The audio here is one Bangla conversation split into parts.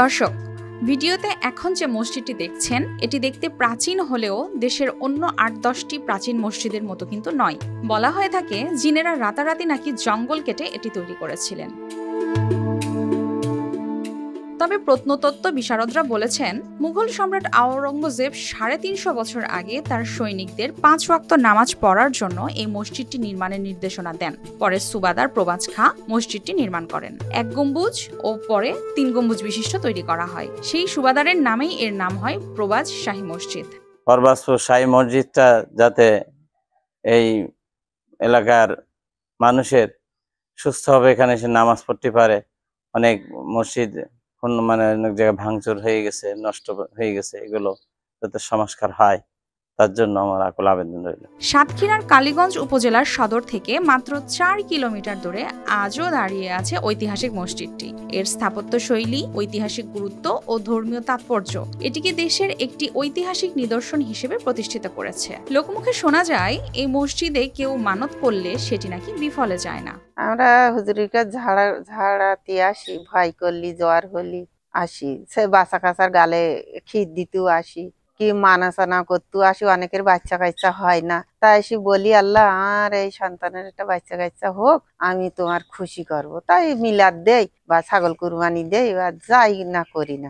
দর্শক, ভিডিওতে এখন যে মসজিদটি দেখছেন এটি দেখতে প্রাচীন হলেও দেশের অন্য ৮-১০টি প্রাচীন মসজিদের মতো কিন্তু নয়। বলা হয়ে থাকে জিনেরা রাতারাতি নাকি জঙ্গল কেটে এটি তৈরি করেছিলেন। তবে প্রত্নতত্ত্ব বিশারদরা বলেছেন মুঘল সম্রাট আওরঙ্গজেব ৩৫০ বছর আগে তার সৈনিকদের ৫ ওয়াক্ত নামাজ পড়ার জন্য এই মসজিদটি নির্মাণের নির্দেশনা দেন। পরে সুবাদার প্রবাজ খাঁ মসজিদটি নির্মাণ করেন। ১ গম্বুজ ও পরে ৩ গম্বুজ বিশিষ্ট তৈরি করা হয়। সেই সুবাদারের নামেই এর নাম হয় প্রবাজ শাহী মসজিদ। প্রবাজপুর শাহী মসজিদটা যাতে এই এলাকার মানুষের সুস্থভাবে এখানে এসে নামাজ পড়তে পারে। অনেক মসজিদ অনেক জায়গায় ভাঙচুর হয়ে গেছে, নষ্ট হয়ে গেছে, এগুলো যাতে সংস্কার হয় তার জন্য আমার আকুল আবেদন রইল। সাতক্ষীরার কালীগঞ্জ উপজেলার সদর থেকে মাত্র ৪ কিলোমিটার দূরে আজও দাঁড়িয়ে আছে ঐতিহাসিক মসজিদটি। এর স্থাপত্য শৈলী, ঐতিহাসিক গুরুত্ব ও ধর্মীয় তাৎপর্য এটিকে দেশের একটি ঐতিহাসিক নিদর্শন হিসেবে প্রতিষ্ঠিত করেছে। লোকমুখে শোনা যায় এই মসজিদে কেউ মানত করলে সেটি নাকি বিফলে যায় না। আমরা হুজুরের কাছে ঝাড়াতে আসি, ভয় করলি, জ্বর হলি আসি, সে বাচ্চা কাচার গালে খির দিতেও আসি, কি মানাচানা করতেও আসি। অনেকের বাচ্চা কাচ্চা হয় না, তাই এসে বলি আল্লাহ আর এই সন্তানের একটা বাচ্চা কাচ্চা হোক, আমি তোমার খুশি করব। তাই মিলাদ দেই বা ছাগল কুরবানি দেই বা যাই না করি না।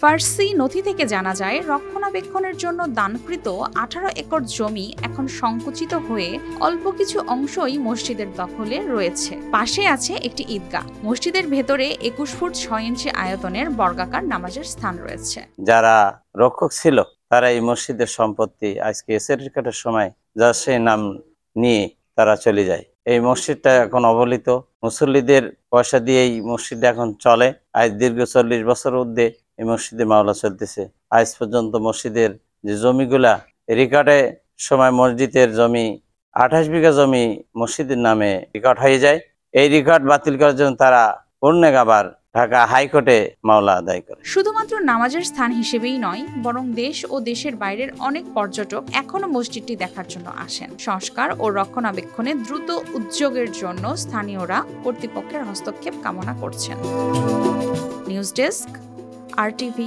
ফার্সি নথি থেকে জানা যায় রক্ষণাবেক্ষণের জন্য দানকৃত ১৮ একর জমি এখন সংকুচিত হয়ে অল্প কিছু অংশই মসজিদের দখলে রয়েছে। পাশে আছে একটি ঈদগাহ। মসজিদের ভেতরে ২১ ফুট ৬ ইঞ্চি আয়তনের বর্গাকার নামাজের স্থান রয়েছে। যারা রক্ষক ছিল তারা এই মসজিদের সম্পত্তি আজকে এসএর কাটার সময় যা সেই নাম নিয়ে তারা চলে যায়। এই মসজিদটা এখন অবহেলিত, মুসল্লিদের পয়সা দিয়ে এই মসজিদ এখন চলে। আজ দীর্ঘ ৪০ বছর ঊর্ধ্বে এই মসজিদে মাওলা চলতেছে। আজ পর্যন্ত মসজিদের যে জমিগুলা রেকর্ডের সময় মসজিদের জমি ২৮ বিঘা জমি মসজিদের নামে রেকর্ড হয়ে যায়। এই রেকর্ড বাতিল করার জন্য তারা আবার ঢাকা হাইকোর্টে মামলা আদায় করে। শুধুমাত্র নামাজের স্থান হিসেবেই নয়, বরং দেশ ও দেশের বাইরের অনেক পর্যটক এখনো মসজিদটি দেখার জন্য আসেন। সংস্কার ও রক্ষণাবেক্ষণে দ্রুত উদ্যোগের জন্য স্থানীয়রা কর্তৃপক্ষের হস্তক্ষেপ কামনা করছেন। News desk, RTV।